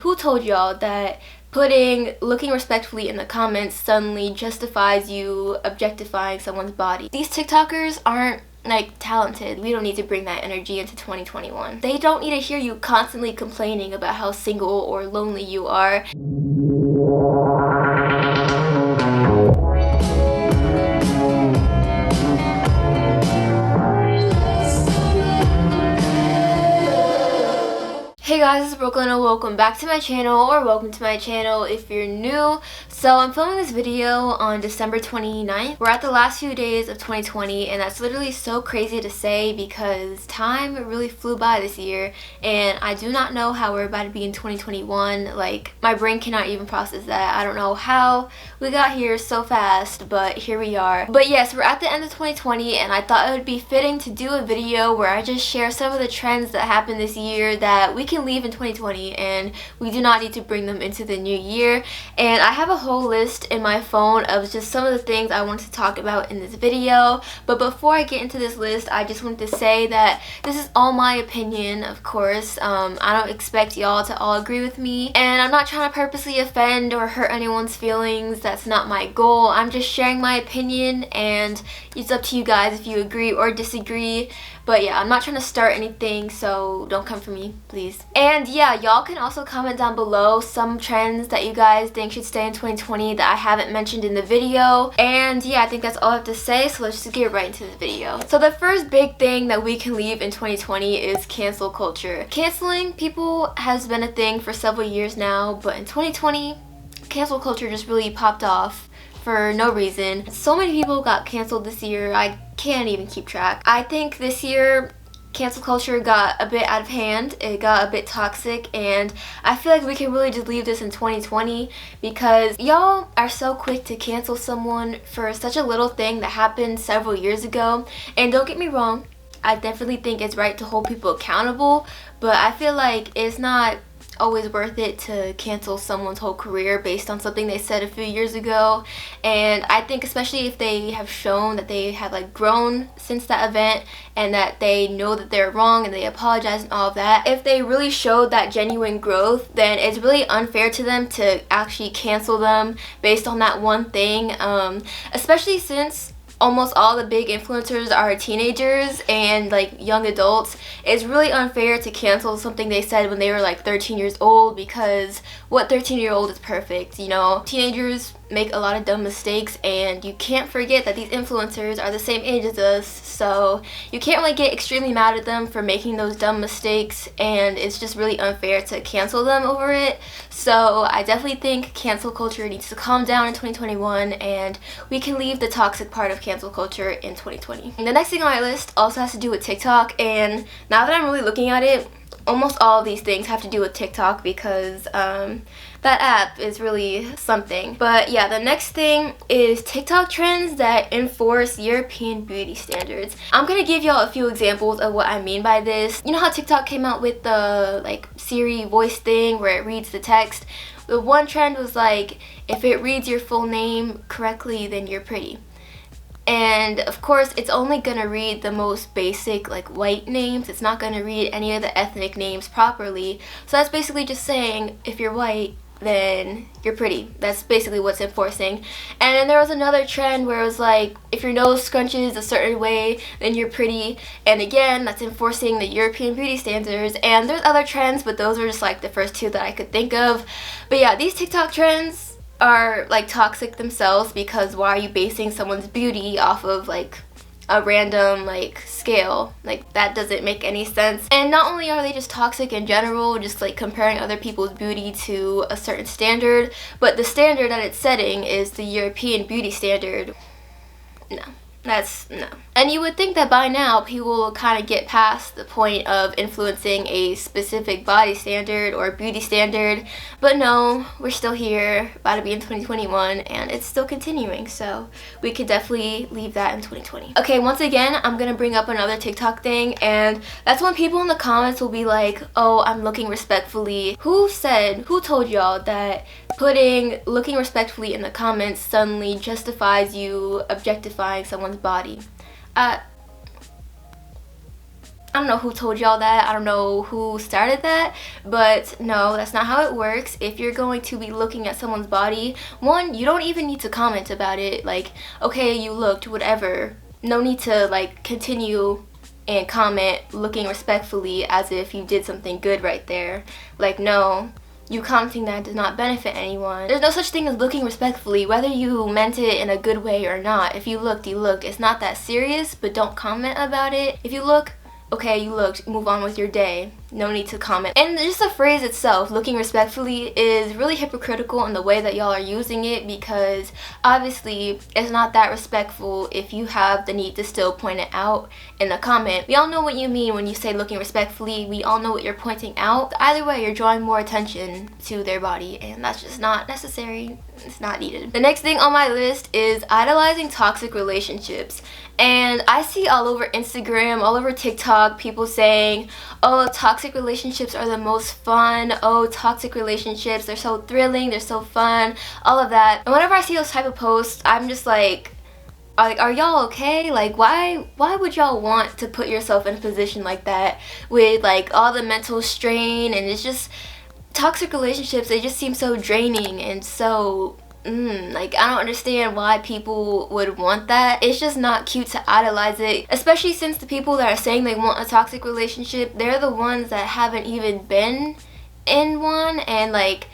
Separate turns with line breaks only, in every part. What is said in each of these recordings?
Who told y'all that putting looking respectfully in the comments suddenly justifies you objectifying someone's body? These TikTokers aren't like talented. We don't need to bring that energy into 2021. They don't need to hear you constantly complaining about how single or lonely you are. Hey guys, it's Brooklyn and welcome back to my channel, or welcome to my channel if you're new. So I'm filming this video on December 29th. We're at the last few days of 2020 and that's literally so crazy to say because time really flew by this year and I do not know how we're about to be in 2021. Like, my brain cannot even process that. I don't know how we got here so fast, but here we are. But yes, we're at the end of 2020 and I thought it would be fitting to do a video where I just share some of the trends that happened this year that we can leave in 2020 and we do not need to bring them into the new year. And I have a whole list in my phone of just some of the things I wanted to talk about in this video. But before I get into this list, I just wanted to say that this is all my opinion, of course. I don't expect y'all to all agree with me, and I'm not trying to purposely offend or hurt anyone's feelings. That's not my goal. I'm just sharing my opinion and it's up to you guys if you agree or disagree. But yeah, I'm not trying to start anything, so don't come for me, please. And yeah, y'all can also comment down below some trends that you guys think should stay in 2020 that I haven't mentioned in the video. And yeah, I think that's all I have to say, so let's just get right into the video. So the first big thing that we can leave in 2020 is cancel culture. Canceling people has been a thing for several years now, but in 2020, cancel culture just really popped off for no reason. So many people got canceled this year, I can't even keep track. I think this year cancel culture got a bit out of hand. It got a bit toxic and I feel like we can really just leave this in 2020 because y'all are so quick to cancel someone for such a little thing that happened several years ago. And don't get me wrong, I definitely think it's right to hold people accountable, but I feel like it's not always worth it to cancel someone's whole career based on something they said a few years ago. And I think especially if they have shown that they have like grown since that event and that they know that they're wrong and they apologize and all of that, if they really showed that genuine growth, then it's really unfair to them to actually cancel them based on that one thing, especially since almost all the big influencers are teenagers and like young adults. It's really unfair to cancel something they said when they were like 13 years old, because what 13-year-old is perfect, you know? Teenagers make a lot of dumb mistakes and you can't forget that these influencers are the same age as us, so you can't really get extremely mad at them for making those dumb mistakes, and it's just really unfair to cancel them over it. So I definitely think cancel culture needs to calm down in 2021 and we can leave the toxic part of cancel culture in 2020. And the next thing on my list also has to do with TikTok, and now that I'm really looking at it, almost all of these things have to do with TikTok because that app is really something. But yeah, the next thing is TikTok trends that enforce European beauty standards. I'm gonna give y'all a few examples of what I mean by this. You know how TikTok came out with the like Siri voice thing where it reads the text? The one trend was like, if it reads your full name correctly, then you're pretty. And of course it's only gonna read the most basic like white names. It's not gonna read any of the ethnic names properly. So that's basically just saying if you're white, then you're pretty. That's basically what's enforcing. And then there was another trend where it was like, if your nose scrunches a certain way, then you're pretty. And again, that's enforcing the European beauty standards. And there's other trends, but those were just like the first two that I could think of. But yeah, these TikTok trends are like toxic themselves, because why are you basing someone's beauty off of like a random like scale? Like, that doesn't make any sense. And not only are they just toxic in general, just like comparing other people's beauty to a certain standard, but the standard that it's setting is the European beauty standard. No. That's no. And you would think that by now people will kind of get past the point of influencing a specific body standard or beauty standard, but no, we're still here, about to be in 2021, and it's still continuing, so we could definitely leave that in 2020. Okay, once again, I'm gonna bring up another TikTok thing, and that's when people in the comments will be like, oh, I'm looking respectfully. Who told y'all that putting looking respectfully in the comments suddenly justifies you objectifying someone's body? I don't know who told y'all that. I don't know who started that, but no, that's not how it works. If you're going to be looking at someone's body, one, you don't even need to comment about it. Like, okay, you looked, whatever. No need to like continue and comment looking respectfully as if you did something good right there. Like, no, you commenting that does not benefit anyone. There's no such thing as looking respectfully, whether you meant it in a good way or not. If you looked, you looked. It's not that serious, but don't comment about it. If you look, okay, you looked, move on with your day. No need to comment. And just the phrase itself, looking respectfully, is really hypocritical in the way that y'all are using it, because obviously it's not that respectful if you have the need to still point it out in a comment. We all know what you mean when you say looking respectfully. We all know what you're pointing out. Either way, you're drawing more attention to their body, and that's just not necessary. It's not needed. The next thing on my list is idolizing toxic relationships. And I see all over Instagram, all over TikTok, people saying, oh, toxic relationships are the most fun. Oh, toxic relationships, they're so thrilling, they're so fun, all of that. And whenever I see those type of posts, I'm just like, are y'all okay? Like, why would y'all want to put yourself in a position like that with like all the mental strain? And it's just, toxic relationships, they just seem so draining and so like, I don't understand why people would want that. It's just not cute to idolize it, especially since the people that are saying they want a toxic relationship, they're the ones that haven't even been in one, and like,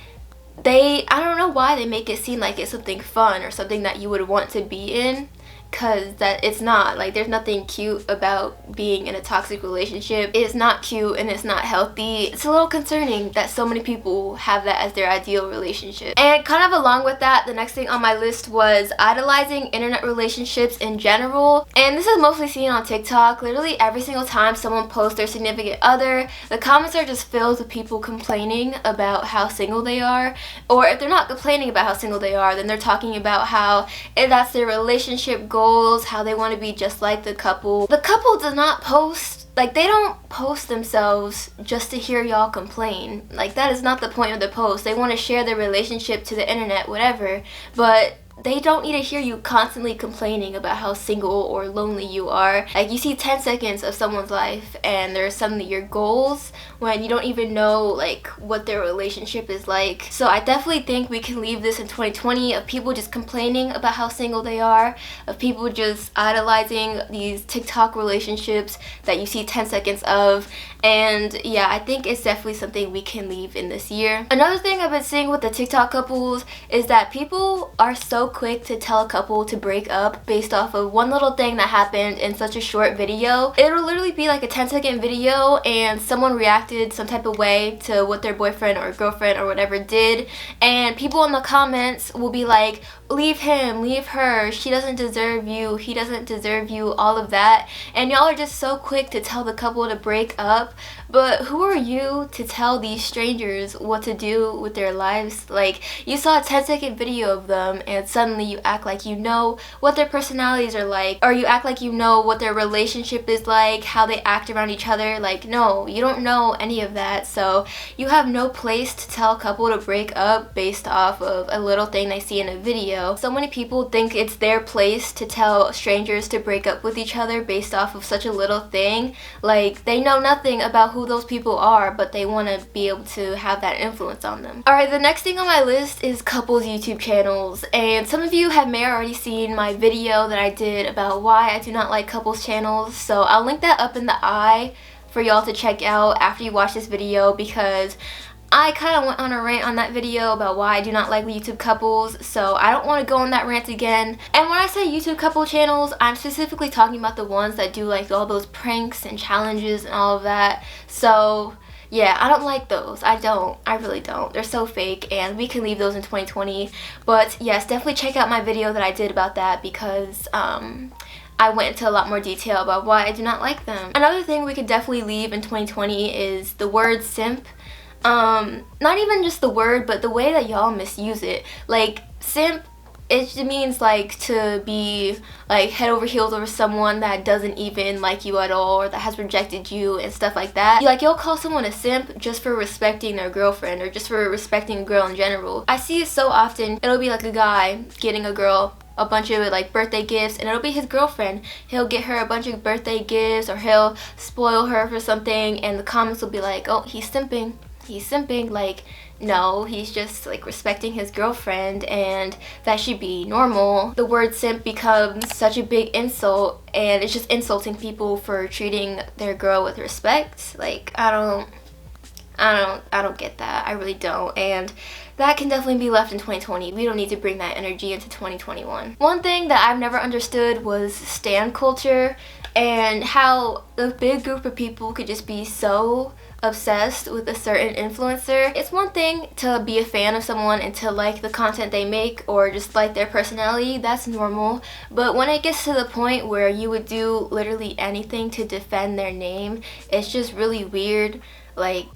I don't know why they make it seem like it's something fun or something that you would want to be in, because that it's not. Like, there's nothing cute about being in a toxic relationship. It's not cute and it's not healthy. It's a little concerning that so many people have that as their ideal relationship. And kind of along with that, the next thing on my list was idolizing internet relationships in general. And this is mostly seen on TikTok. Literally every single time someone posts their significant other, the comments are just filled with people complaining about how single they are. Or if they're not complaining about how single they are, then they're talking about how that's their relationship goals, how they want to be just like the couple. The couple does not post, like, they don't post themselves just to hear y'all complain. Like, that is not the point of the post. They want to share their relationship to the internet, whatever, but they don't need to hear you constantly complaining about how single or lonely you are. Like, you see 10 seconds of someone's life and they're suddenly your goals when you don't even know like what their relationship is like. So I definitely think we can leave this in 2020 of people just complaining about how single they are, of people just idolizing these TikTok relationships that you see 10 seconds of. And yeah, I think it's definitely something we can leave in this year. Another thing I've been seeing with the TikTok couples is that people are so quick to tell a couple to break up based off of one little thing that happened in such a short video. It'll literally be like a 10-second video and someone reacted some type of way to what their boyfriend or girlfriend or whatever did, and people in the comments will be like, leave him, leave her, she doesn't deserve you, he doesn't deserve you, all of that. And y'all are just so quick to tell the couple to break up, but who are you to tell these strangers what to do with their lives? Like, you saw a 10-second video of them and suddenly you act like you know what their personalities are like, or you act like you know what their relationship is like, how they act around each other. Like, no, you don't know any of that, so you have no place to tell a couple to break up based off of a little thing they see in a video. So many people think it's their place to tell strangers to break up with each other based off of such a little thing. Like, they know nothing about who those people are, but they want to be able to have that influence on them. Alright, the next thing on my list is couples YouTube channels, and some of you may already seen my video that I did about why I do not like couples channels, so I'll link that up in the eye for y'all to check out after you watch this video, because I kind of went on a rant on that video about why I do not like YouTube couples, so I don't want to go on that rant again. And when I say YouTube couple channels, I'm specifically talking about the ones that do like all those pranks and challenges and all of that. So yeah, I don't like those. I really don't. They're so fake, and we can leave those in 2020. But yes, definitely check out my video that I did about that, because I went into a lot more detail about why I do not like them. Another thing we could definitely leave in 2020 is the word simp. Not even just the word, but the way that y'all misuse it. Like, simp, it means like to be like head over heels over someone that doesn't even like you at all, or that has rejected you and stuff like that. Like, you'll call someone a simp just for respecting their girlfriend or just for respecting a girl in general. I see it so often. It'll be like a guy getting a girl a bunch of like birthday gifts, and it'll be his girlfriend. He'll get her a bunch of birthday gifts, or he'll spoil her for something, and the comments will be like, oh, he's simping, like, no, he's just like respecting his girlfriend, and that should be normal. The word simp becomes such a big insult, and it's just insulting people for treating their girl with respect. Like, I don't get that. I really don't. And that can definitely be left in 2020. We don't need to bring that energy into 2021. One thing that I've never understood was stan culture, and how a big group of people could just be so obsessed with a certain influencer. It's one thing to be a fan of someone and to like the content they make or just like their personality. That's normal. But when it gets to the point where you would do literally anything to defend their name, it's just really weird. Like,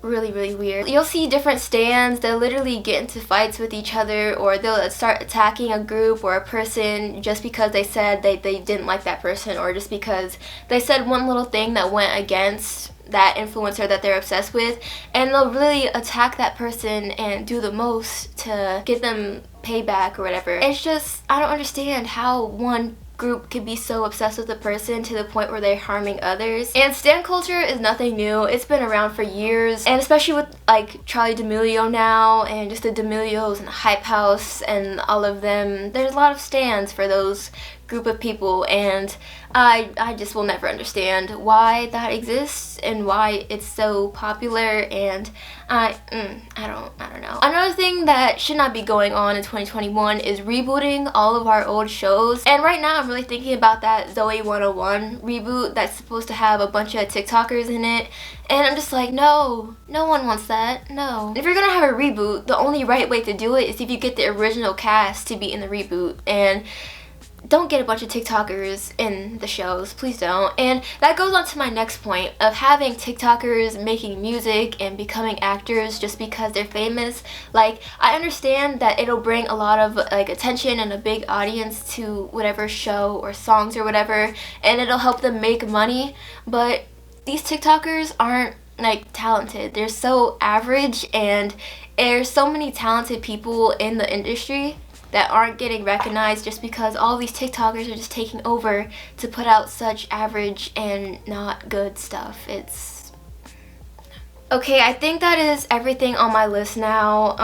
really weird. You'll see different stans that literally get into fights with each other, or they'll start attacking a group or a person just because they said they didn't like that person, or just because they said one little thing that went against that influencer that they're obsessed with, and they'll really attack that person and do the most to get them payback or whatever. It's just, I don't understand how one group could be so obsessed with a person to the point where they're harming others. And stan culture is nothing new. It's been around for years, and especially with like Charli D'Amelio now, and just the D'Amelios and the Hype House and all of them. There's a lot of stans for those group of people, and I just will never understand why that exists and why it's so popular, and I don't know. Another thing that should not be going on in 2021 is rebooting all of our old shows. And right now I'm really thinking about that Zoe 101 reboot that's supposed to have a bunch of TikTokers in it, and I'm just like, no one wants that. No. If you're gonna have a reboot, the only right way to do it is if you get the original cast to be in the reboot, and don't get a bunch of TikTokers in the shows, please don't. And that goes on to my next point of having TikTokers making music and becoming actors just because they're famous. Like, I understand that it'll bring a lot of like attention and a big audience to whatever show or songs or whatever, and it'll help them make money, but these TikTokers aren't like talented. They're so average, and there's so many talented people in the industry that aren't getting recognized just because all these TikTokers are just taking over to put out such average and not good stuff. It's okay. I think that is everything on my list now.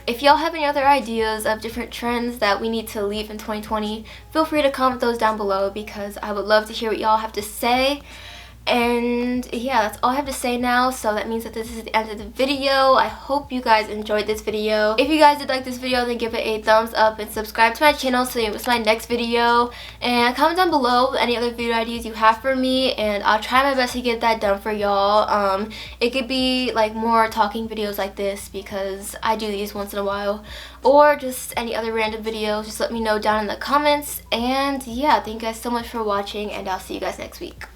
If y'all have any other ideas of different trends that we need to leave in 2020, feel free to comment those down below, because I would love to hear what y'all have to say. And yeah, that's all I have to say now, so that means that this is the end of the video. I hope you guys enjoyed this video. If you guys did like this video, then give it a thumbs up and subscribe to my channel so you miss my next video. And comment down below any other video ideas you have for me, and I'll try my best to get that done for y'all. It could be like more talking videos like this, because I do these once in a while, or just any other random videos. Just let me know down in the comments. And yeah, thank you guys so much for watching, and I'll see you guys next week.